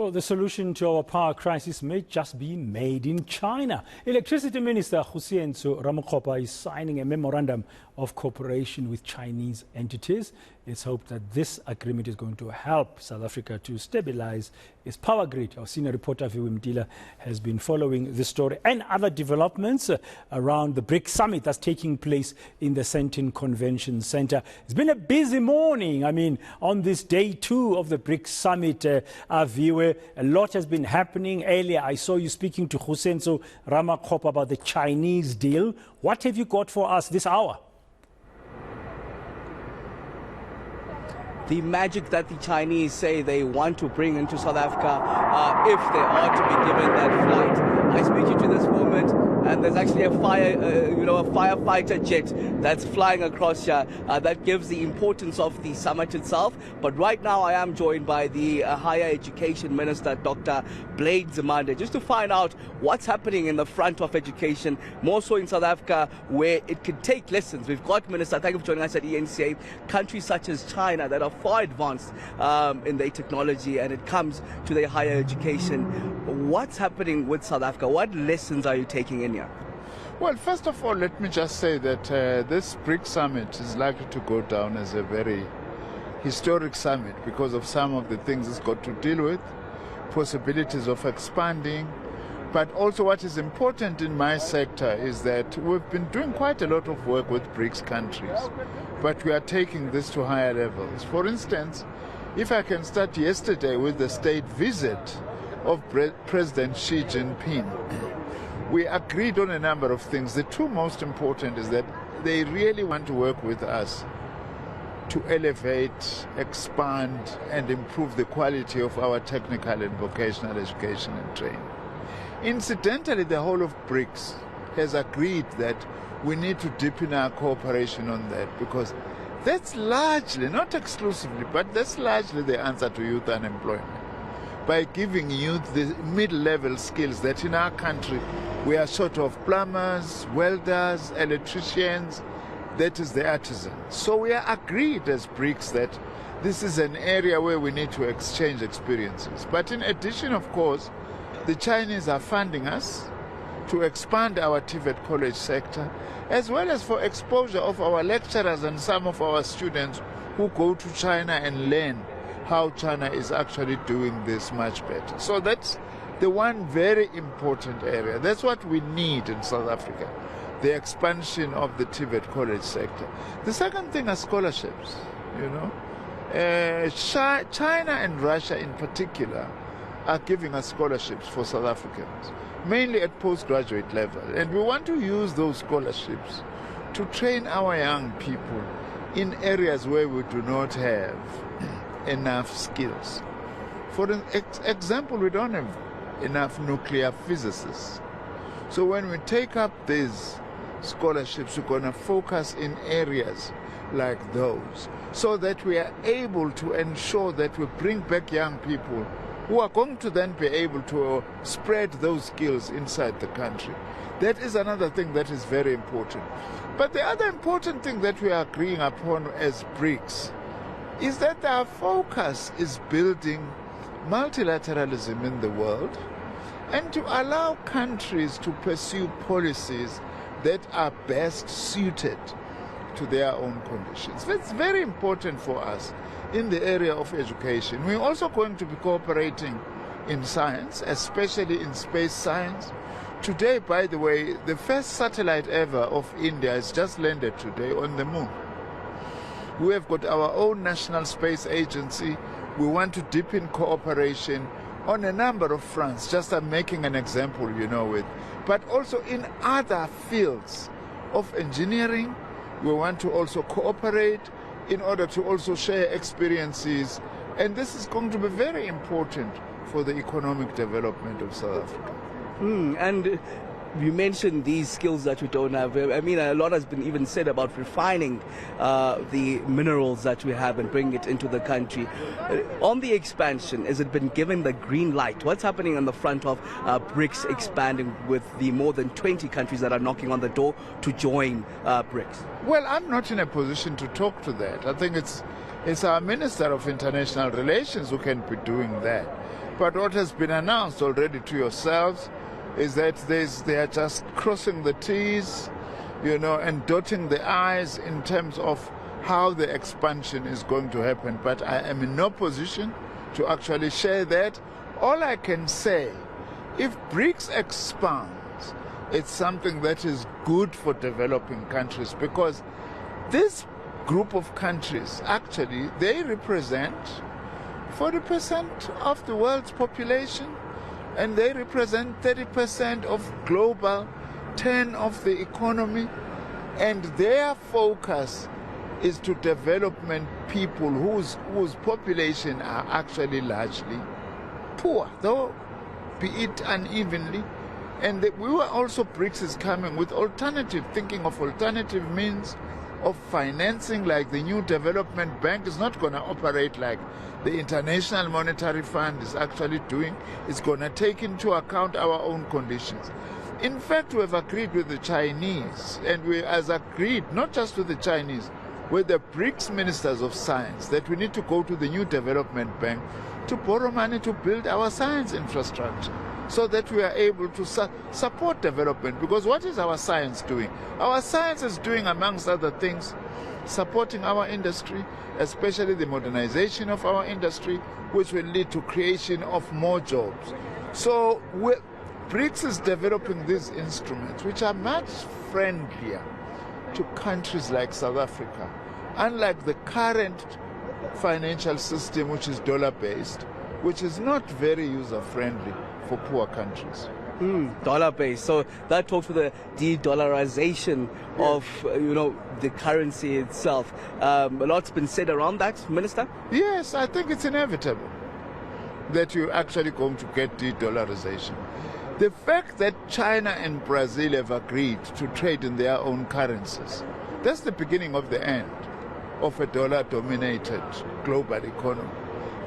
So the solution to our power crisis may just be made in China. Electricity Minister Kgosientsho Ramokgopa is signing a memorandum of cooperation with Chinese entities. It's hoped that this agreement is going to help South Africa to stabilise its power grid. Our senior reporter Aviwe Mtila has been following this story and other developments around the BRICS summit that's taking place in the Sandton Convention Centre. It's been a busy morning. I mean, on this day 2 of the BRICS summit, Aviwe, a lot has been happening. Earlier, I saw you speaking to Kgosientsho Ramokgopa about the Chinese deal. What have you got for us this hour? The magic that the Chinese say they want to bring into South Africa if they are to be given that flight. I speak you to this moment, and there's actually a firefighter jet that's flying across here. That gives the importance of the summit itself. But right now, I am joined by the Higher Education Minister, Dr. Blade Nzimande, just to find out what's happening in the front of education, more so in South Africa, where it could take lessons. We've got, Minister, thank you for joining us at eNCA, countries such as China that are far advanced in their technology, and it comes to their higher education. What's happening with South Africa? What lessons are you taking in here? Well, first of all, let me just say that this BRICS summit is likely to go down as a very historic summit because of some of the things it's got to deal with, possibilities of expanding. But also what is important in my sector is that we've been doing quite a lot of work with BRICS countries, but we are taking this to higher levels. For instance, if I can start yesterday with the state visit of President Xi Jinping, we agreed on a number of things. The two most important is that they really want to work with us to elevate, expand, and improve the quality of our technical and vocational education and training. Incidentally, the whole of BRICS has agreed that we need to deepen our cooperation on that, because that's largely, not exclusively, but that's largely the answer to youth unemployment. By giving youth the mid-level skills that in our country we are short of plumbers, welders, electricians, that is the artisans. So we are agreed as BRICS that this is an area where we need to exchange experiences. But in addition, of course, the Chinese are funding us to expand our TVET college sector, as well as for exposure of our lecturers and some of our students who go to China and learn how China is actually doing this much better. So that's the one very important area. That's what we need in South Africa, the expansion of the TVET college sector. The second thing are scholarships, you know. China and Russia in particular are giving us scholarships for South Africans, mainly at postgraduate level. And we want to use those scholarships to train our young people in areas where we do not have enough skills. For example, we don't have enough nuclear physicists. So when we take up these scholarships, we're going to focus in areas like those, so that we are able to ensure that we bring back young people who are going to then be able to spread those skills inside the country. That is another thing that is very important. But the other important thing that we are agreeing upon as BRICS is that our focus is building multilateralism in the world and to allow countries to pursue policies that are best suited to their own conditions. That's very important for us in the area of education. We're also going to be cooperating in science, especially in space science. Today, by the way, the first satellite ever of India has just landed today on the moon. We have got our own national space agency. We want to deepen cooperation on a number of fronts, just I'm making an example, you know, with, but also in other fields of engineering. We want to also cooperate in order to also share experiences. And this is going to be very important for the economic development of South Africa. And you mentioned these skills that we don't have. I mean, a lot has been even said about refining the minerals that we have and bringing it into the country. On the expansion, has it been given the green light? What's happening on the front of BRICS expanding with the more than 20 countries that are knocking on the door to join BRICS? Well, I'm not in a position to talk to that. I think it's our Minister of International Relations who can be doing that. But what has been announced already to yourselves is that they are just crossing the T's, and dotting the I's in terms of how the expansion is going to happen. But I am in no position to actually share that. All I can say, if BRICS expands, it's something that is good for developing countries, because this group of countries, actually, they represent 40% of the world's population, and they represent 30% of global 10 of the economy, and their focus is to development people whose population are actually largely poor, though be it unevenly. And we were also, BRICS is coming with thinking of alternative means of financing, like the new development bank is not going to operate like the International Monetary Fund is actually doing. It's going to take into account our own conditions. In fact, we have agreed with the Chinese, and we has agreed not just with the Chinese, with the BRICS ministers of science, that we need to go to the new development bank to borrow money to build our science infrastructure, so that we are able to support development. Because what is our science doing? Our science is doing, amongst other things, supporting our industry, especially the modernization of our industry, which will lead to creation of more jobs. So BRICS is developing these instruments, which are much friendlier to countries like South Africa, unlike the current financial system, which is dollar-based, which is not very user-friendly for poor countries. Dollar-based. So that talks to the de-dollarization of, the currency itself. A lot's been said around that, Minister? Yes, I think it's inevitable that you're actually going to get de-dollarization. The fact that China and Brazil have agreed to trade in their own currencies, that's the beginning of the end of a dollar-dominated global economy.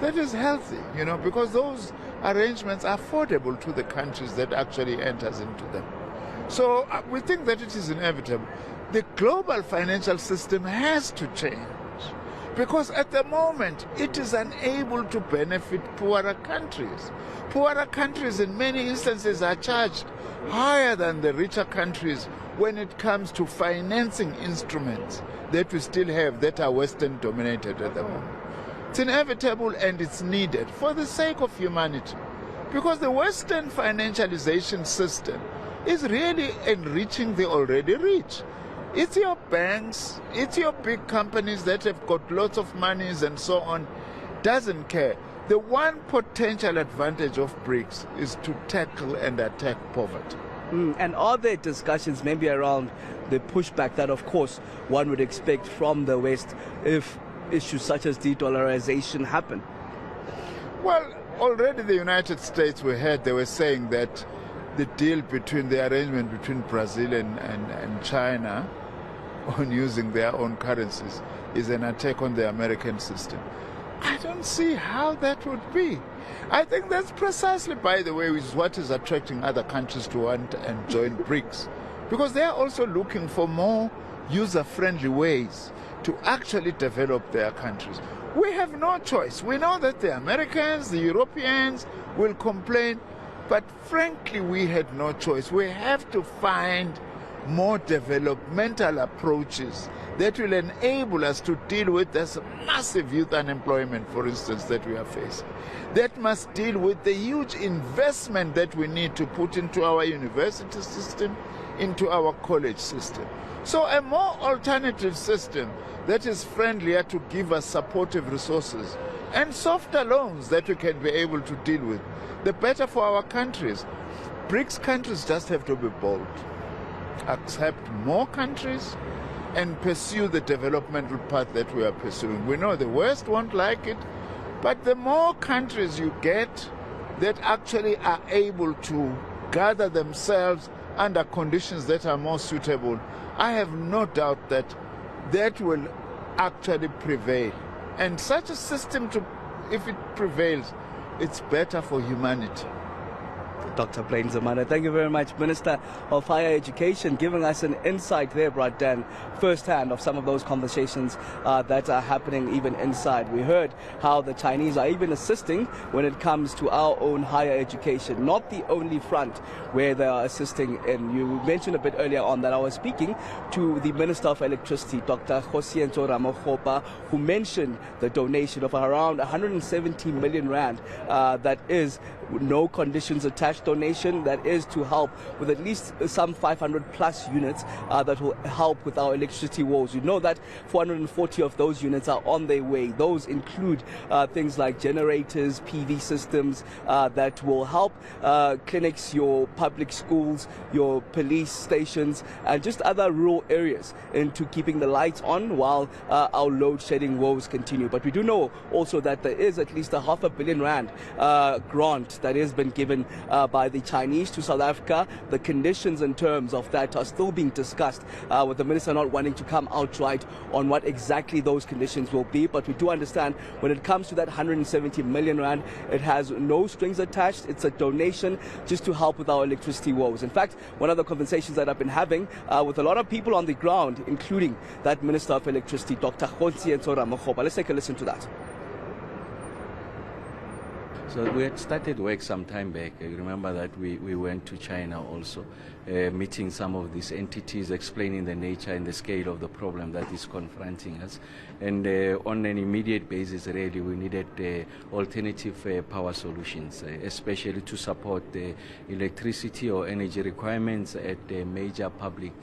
That is healthy, because those arrangements are affordable to the countries that actually enters into them. So we think that it is inevitable. The global financial system has to change, because at the moment it is unable to benefit poorer countries. Poorer countries in many instances are charged higher than the richer countries when it comes to financing instruments that we still have that are Western dominated at the moment. It's inevitable and it's needed for the sake of humanity, because the Western financialization system is really enriching the already rich. It's your banks, it's your big companies that have got lots of monies and so on, doesn't care. The one potential advantage of BRICS is to tackle and attack poverty. And are there discussions maybe around the pushback that, of course, one would expect from the West if issues such as de-dollarization happen? Well, already the United States, they were saying that the deal the arrangement between Brazil and China on using their own currencies is an attack on the American system. I don't see how that would be. I think that's precisely, by the way, what is attracting other countries to want and join BRICS, because they are also looking for more user-friendly ways to actually develop their countries. We have no choice. We know that the Americans, the Europeans will complain, but frankly, we had no choice. We have to find more developmental approaches that will enable us to deal with this massive youth unemployment, for instance, that we are facing. That must deal with the huge investment that we need to put into our university system, into our college system. So a more alternative system that is friendlier to give us supportive resources and softer loans that we can be able to deal with, the better for our countries. BRICS countries just have to be bold. Accept more countries and pursue the developmental path that we are pursuing. We know the West won't like it, but the more countries you get that actually are able to gather themselves under conditions that are more suitable, I have no doubt that that will actually prevail. And such a system, if it prevails, it's better for humanity. Dr. Blaine Zamana, thank you very much, Minister of Higher Education, giving us an insight there, Dan, firsthand of some of those conversations that are happening even inside. We heard how the Chinese are even assisting when it comes to our own higher education, not the only front where they are assisting in. You mentioned a bit earlier on that I was speaking to the Minister of Electricity, Dr. Kgosientsho Ramokgopa, who mentioned the donation of around 170 million rand that is no conditions attached donation, that is to help with at least some 500 plus units that will help with our electricity woes. You know that 440 of those units are on their way. Those include things like generators, PV systems that will help clinics, your public schools, your police stations, and just other rural areas into keeping the lights on while our load shedding woes continue. But we do know also that there is at least a R500 million grant that has been given by the Chinese to South Africa. The conditions and terms of that are still being discussed, with the minister not wanting to come outright on what exactly those conditions will be. But we do understand when it comes to that 170 million rand, it has no strings attached. It's a donation just to help with our electricity woes. In fact, one of the conversations that I've been having with a lot of people on the ground, including that Minister of Electricity, Dr. Kgosientsho Ramokgopa. Let's take a listen to that. So we had started work some time back. I remember that we went to China also, meeting some of these entities, explaining the nature and the scale of the problem that is confronting us. And on an immediate basis, really, we needed alternative power solutions, especially to support the electricity or energy requirements at major public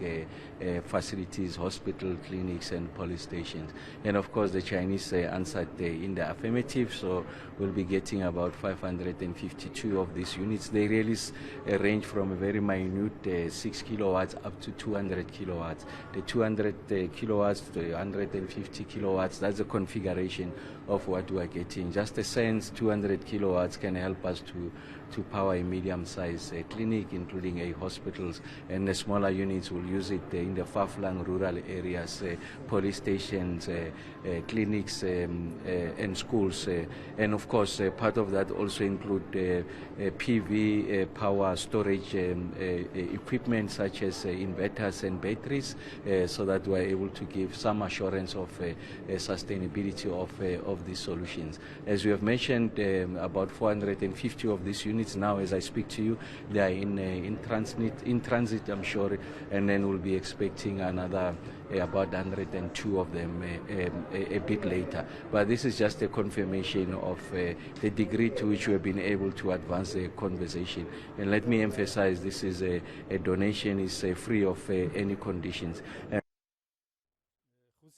facilities, hospital, clinics, and police stations. And of course, the Chinese answered in the affirmative, so we'll be getting about 552 of these units. They really range from a very minute 6 kilowatts up to 200 kilowatts. The 200 kilowatts to 150 kilowatts, that's a configuration of what we are getting. Just a sense, 200 kilowatts can help us to power a medium-sized clinic, including hospitals, and the smaller units will use it in the far-flung rural areas, police stations, clinics, and schools. And of course, part of that also include PV power storage equipment such as inverters and batteries, so that we're able to give some assurance of sustainability of these solutions. As we have mentioned, about 450 of these units now, as I speak to you, they are in transit, I'm sure, and then we'll be expecting another about 102 of them a bit later. But this is just a confirmation of the degree to which we have been able to advance the conversation. And let me emphasize, this is a donation is free of any conditions.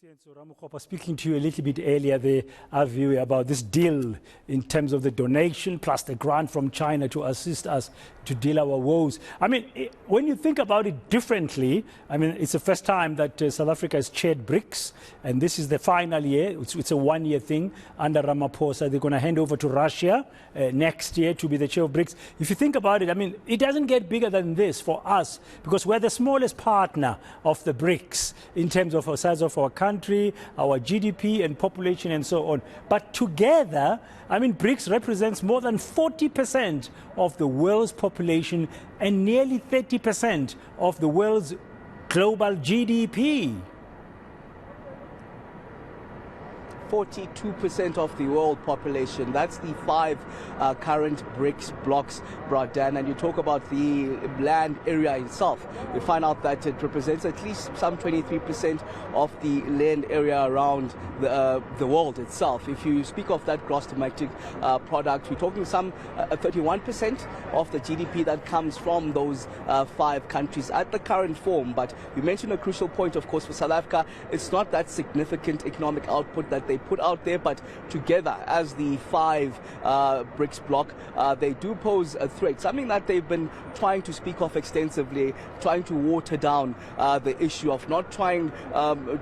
Kgosientsho Ramokgopa, speaking to you a little bit earlier there, Aviwe, about this deal in terms of the donation plus the grant from China to assist us to deal our woes. I mean, when you think about it differently, I mean, it's the first time that South Africa has chaired BRICS, and this is the final year. It's a one-year thing under Ramaphosa. They're going to hand over to Russia next year to be the chair of BRICS. If you think about it, I mean, it doesn't get bigger than this for us, because we're the smallest partner of the BRICS in terms of the size of our country, our GDP and population and so on. But together, I mean, BRICS represents more than 40% of the world's population and nearly 30% of the world's global GDP. 42% of the world population. That's the 5 current BRICS blocks, Dan. And you talk about the land area itself. You find out that it represents at least some 23% of the land area around the world itself. If you speak of that gross domestic product, we're talking some 31% of the GDP that comes from those 5 countries at the current form. But you mentioned a crucial point, of course, for South Africa. It's not that significant economic output that they put out there, but together as the 5 BRICS bloc, they do pose a threat, something that they've been trying to speak of extensively, trying to water down the issue of not trying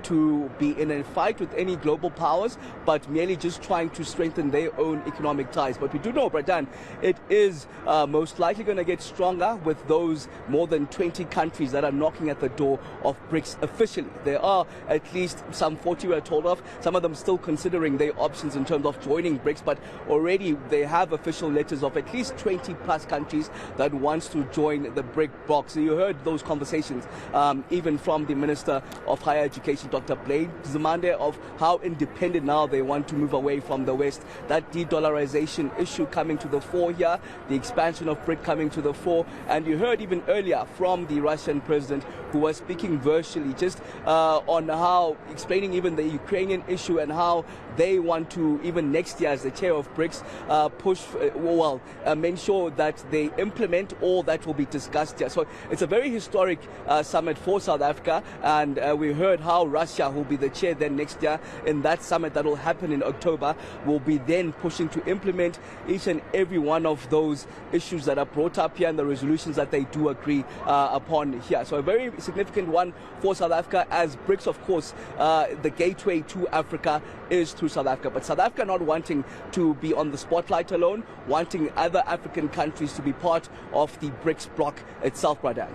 to be in a fight with any global powers, but merely just trying to strengthen their own economic ties. But we do know, Dan, it is most likely going to get stronger with those more than 20 countries that are knocking at the door of BRICS officially. There are at least some 40 we're told of, some of them still considering their options in terms of joining BRICS, but already they have official letters of at least 20 plus countries that wants to join the BRIC bloc. So you heard those conversations, even from the Minister of Higher Education, Dr. Blade Nzimande, of how independent now they want to move away from the West. That de-dollarization issue coming to the fore here, the expansion of BRIC coming to the fore, and you heard even earlier from the Russian president, who was speaking virtually just on how, explaining even the Ukrainian issue and how they want to, even next year as the chair of BRICS, make sure that they implement all that will be discussed here. So it's a very historic summit for South Africa, and we heard how Russia, who will be the chair then next year in that summit that will happen in October, will be then pushing to implement each and every one of those issues that are brought up here and the resolutions that they do agree upon here. So a very significant one for South Africa, as BRICS, of course, the gateway to Africa is through South Africa. But South Africa not wanting to be on the spotlight alone, wanting other African countries to be part of the BRICS bloc itself, Brother.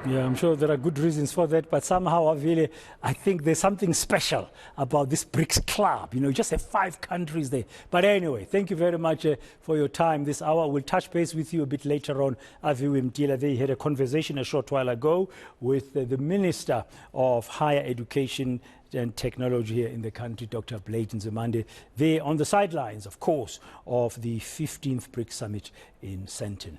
Yeah, I'm sure there are good reasons for that, but somehow, Aviwe, I think there's something special about this BRICS club. You know, just have 5 countries there. But anyway, thank you very much for your time this hour. We'll touch base with you a bit later on. Aviwe Mtila, they had a conversation a short while ago with the Minister of Higher Education and Technology here in the country, Dr. Blade Nzimande. They're on the sidelines, of course, of the 15th BRICS Summit in Sandton.